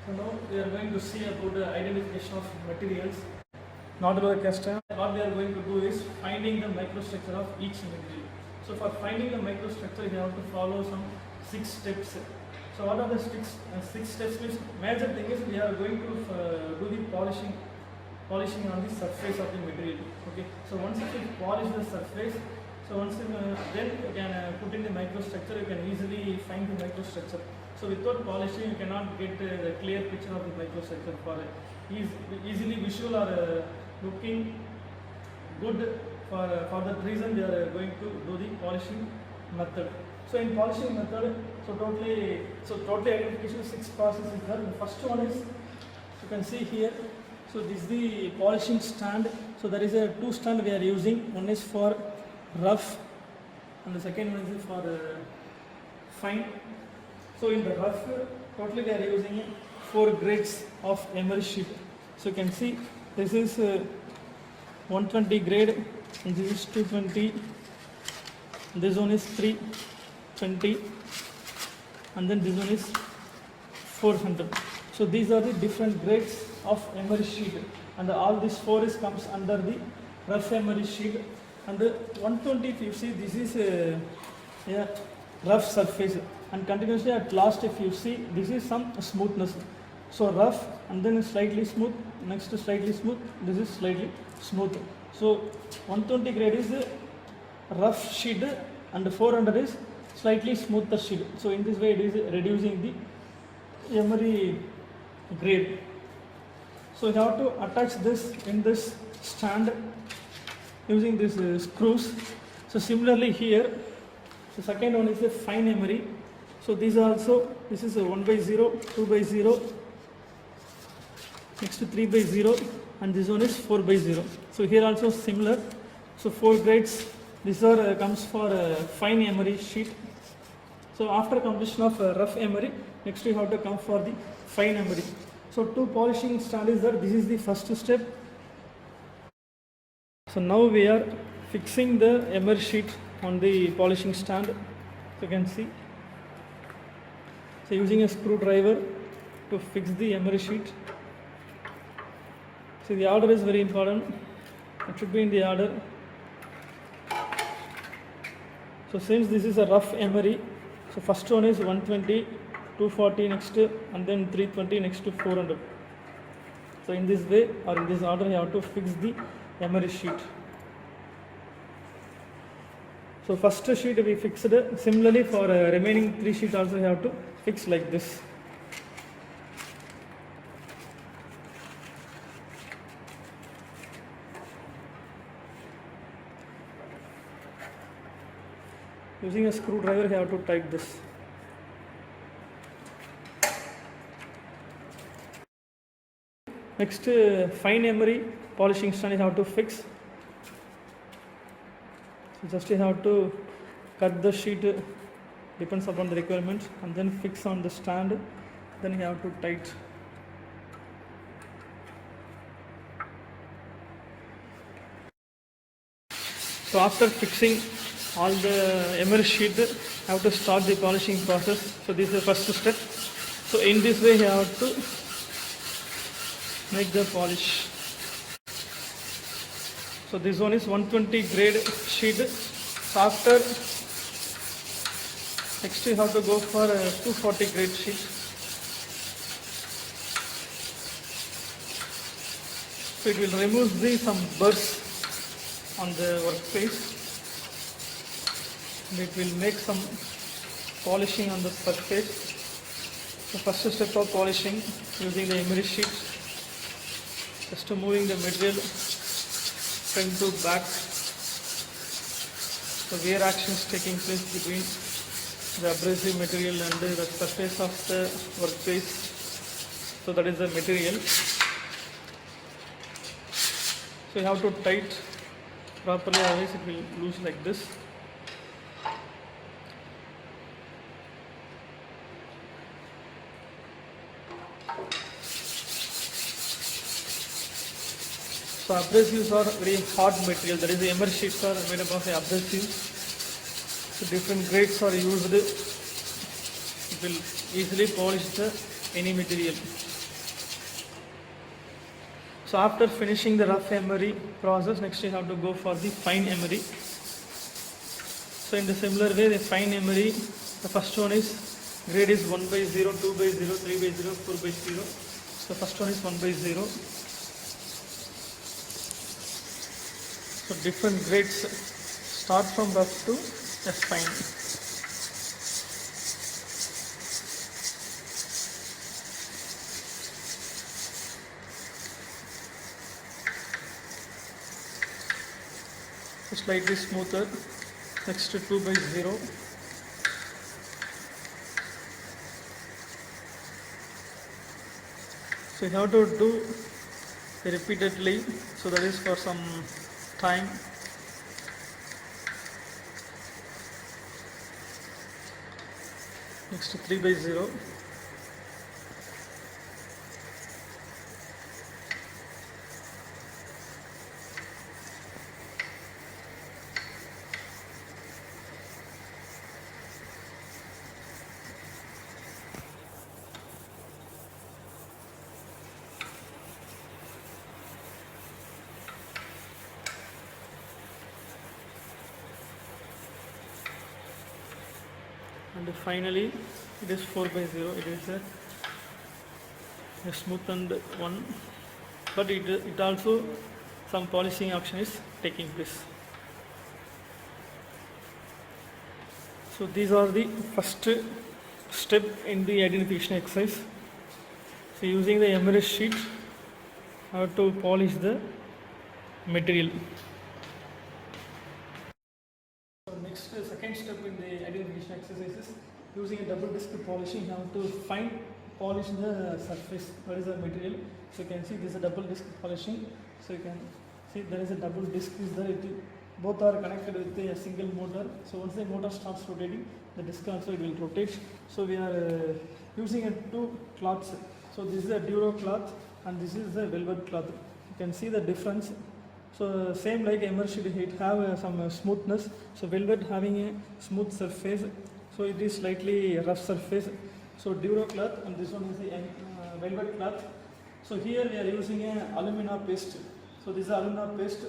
So now we are going to see about the identification of materials. Not about the question. What we are going to do is finding the microstructure of each material. So for finding the microstructure, you have to follow some 6 steps. So what are the six steps? Means major thing is we are going to do the polishing on the surface of the material. Okay. So once you polish the surface, so once then you can put in the microstructure. You can easily find the microstructure. So without polishing, you cannot get the clear picture of the microstructure. For easily visual or looking good, for that reason we are going to do the polishing method. So in polishing method, so totally identification 6 processes is there. The first one is, you can see here. So this is the polishing stand. So there is a 2 stand we are using. One is for rough, and the second one is for fine. So in the rough, totally we are using 4 grades of emery sheet. So you can see this is 120 grade, and this is 220. This one is 320, and then this one is 400. So these are the different grades of emery sheet, and all these 4 comes under the rough emery sheet. And the 120, if you see, this is a rough surface, and continuously at last, if you see, this is some smoothness. So rough, and then slightly smooth, next to slightly smooth, this is slightly smooth. So 120 grade is rough sheet, and 400 is slightly smoother sheet. So in this way, it is reducing the emery grade. So you have to attach this in this stand using these screws. So similarly here, the second one is the fine emery. So these are also, this is a 1/0, 2/0, next to 3/0, and this one is 4/0. So here also similar. So 4 grades. These are comes for fine emery sheet. So after completion of rough emery, next you have to come for the fine emery. So 2 polishing stand is there. This is the first step. So now we are fixing the emery sheet on the polishing stand. So you can see. So using a screwdriver to fix the emery sheet. So the order is very important. It should be in the order. So since this is a rough emery, so first one is 120, 240 next, and then 320 next to 400. So in this way or in this order, you have to fix the emery sheet. So first sheet we fixed. Similarly for remaining 3 sheets also you have to fix like this. Using a screwdriver, you have to tighten this. Next, fine emery polishing stand you have to fix. So just you have to cut the sheet, depends upon the requirement, and then fix on the stand. Then you have to tighten. So after fixing all the emery sheet, you have to start the polishing process. So this is the first step. So in this way you have to make the polish. So this one is 120 grade sheet. So after, next you have to go for a 240 grade sheet. So it will remove some burrs on the workpiece. It will make some polishing on the surface. The first step of polishing using the emery sheet, just to moving the material front to back. So wear actions taking place between the abrasive material and the surface of the workpiece. So that is the material. So you have to tighten properly, otherwise it will loose like this. So abrasives are very hard material, that is the emery sheets are made up of abrasives. So different grades are used. It will easily polish any material. So after finishing the rough emery process, next you have to go for the fine emery. So in the similar way, the fine emery, the first one is grade is 1 by 0, 2 by 0, 3 by 0, 4 by 0. So first one is 1 by 0. So different grades start from rough to fine. Slightly smoother, next to 2 by 0. So you have to do repeatedly, so that is for some time. Next to 3 by 0. And finally it is 4 by 0. It is a smoothened one, but it also some polishing action is taking place. So these are the first step in the identification exercise. So using the emery sheet, how to polish the material. Second step in the identification exercise is using a double disc polishing. You have to polish the surface, what is the material. So you can see this is a double disc polishing. So you can see there is a double disc is there. Both are connected with a single motor. So once the motor starts rotating, the disc also will rotate. So we are using two cloths. So this is a Duro cloth and this is a velvet cloth. You can see the difference. So same like emery sheet, it have some smoothness. So velvet having a smooth surface, so it is slightly rough surface. So Duro cloth, and this one is the velvet cloth. So here we are using a alumina paste. So this is alumina paste.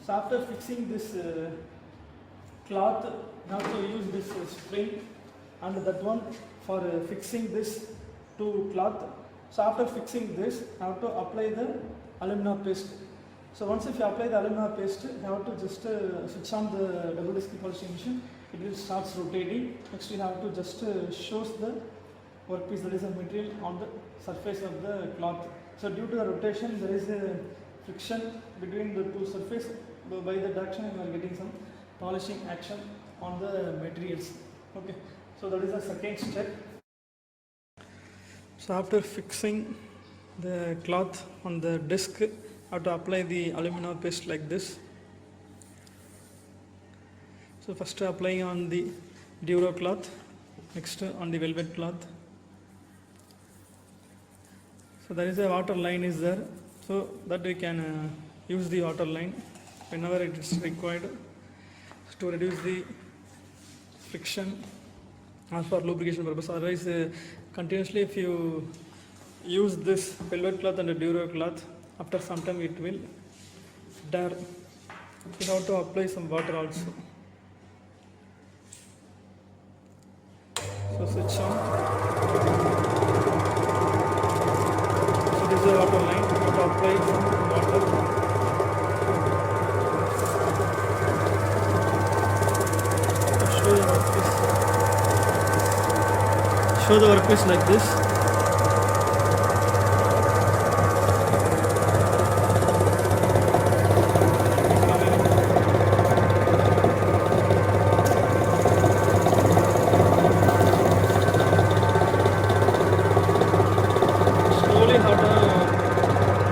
So after fixing this cloth, now to use this spring and that one for fixing this to cloth. So after fixing this, I have to apply the alumina paste. So once if you apply the alumina paste, you have to just switch on the double disc polishing machine. It will start rotating. Next you have to just show the workpiece, that is a material on the surface of the cloth. So due to the rotation, there is a friction between the two surfaces. By the direction, you are getting some polishing action on the materials. Okay. So that is the second step. So after fixing the cloth on the disc, how to apply the alumina paste like this. So first applying on the Duro cloth, next on the velvet cloth. So there is a water line is there, so that we can use the water line whenever it is required to reduce the friction as for lubrication purpose. Otherwise continuously if you use this velvet cloth and the Duro cloth, after some time it will dare. You have to apply some water also. So switch on. So this is the water line. You have to apply some water. Show the workpiece like this.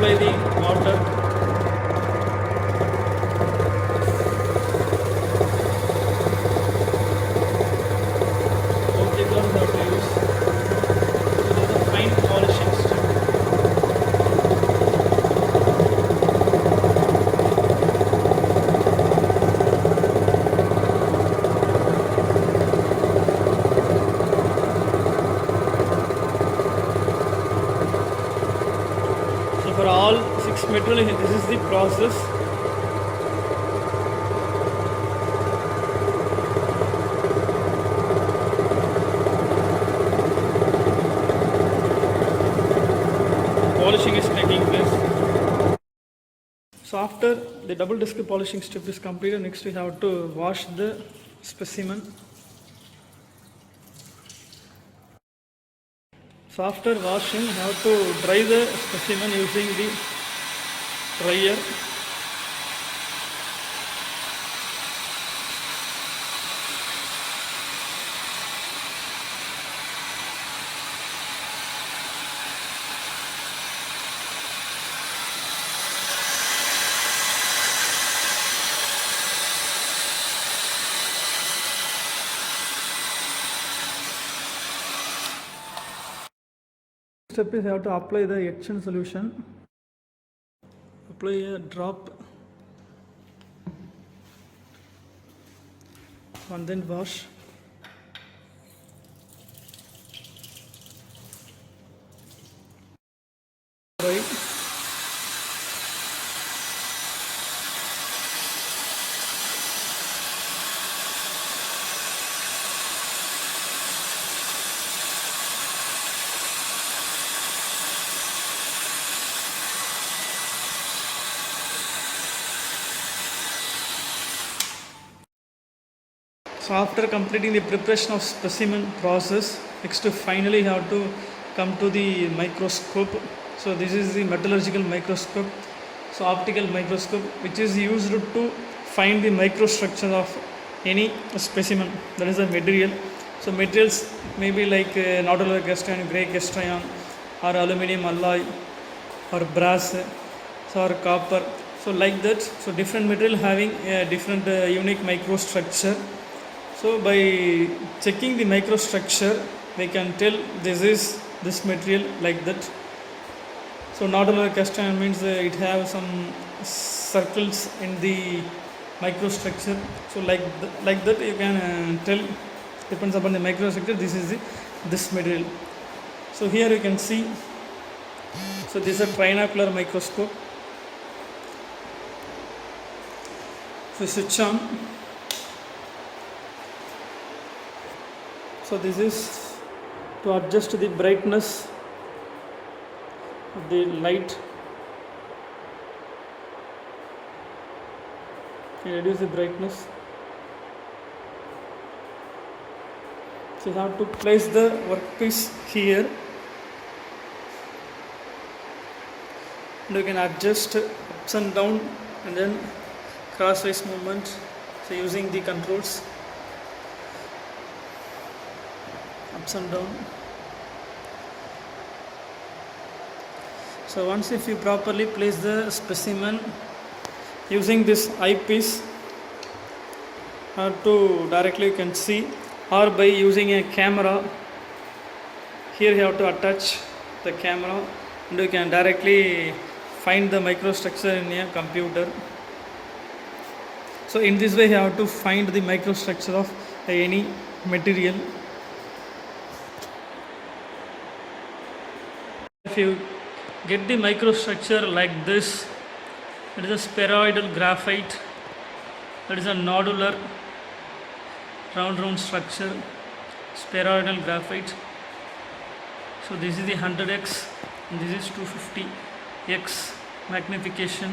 Apply the water. Both the gloves have to use. So this is a fine polishing step. So for all This material, this is the process. Polishing is taking place. So after the double disc polishing step is completed, next we have to wash the specimen. So after washing, we have to dry the specimen using the dryer. Step is you have to apply the etchant solution. Apply a drop and then wash. Dry. So after completing the preparation of specimen process, next finally you have to come to the microscope. So this is the metallurgical microscope, so optical microscope, which is used to find the microstructure of any specimen, that is a material. So materials may be like nodular cast iron, grey cast iron, or aluminium alloy, or brass, or copper. So like that, so different material having a different unique microstructure. So by checking the microstructure, we can tell this is this material like that. So nodular cast iron means it have some circles in the microstructure. So like that you can tell, depends upon the microstructure, this is this material. So here you can see, so this is a trinocular microscope. So switch on. So this is to adjust the brightness of the light. Reduce the brightness. So you have to place the workpiece here. And you can adjust ups and down and then crosswise movement. So using the controls. Ups and down. So once if you properly place the specimen using this eyepiece, or to directly you can see, or by using a camera, here you have to attach the camera and you can directly find the microstructure in a computer. So in this way you have to find the microstructure of any material. If you get the microstructure like this, it is a spheroidal graphite, that is a nodular round structure, spheroidal graphite. So this is the 100x and this is 250x magnification.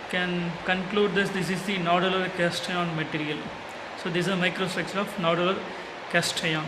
Can conclude this is the nodular cast iron material. So this is a microstructure of nodular cast iron.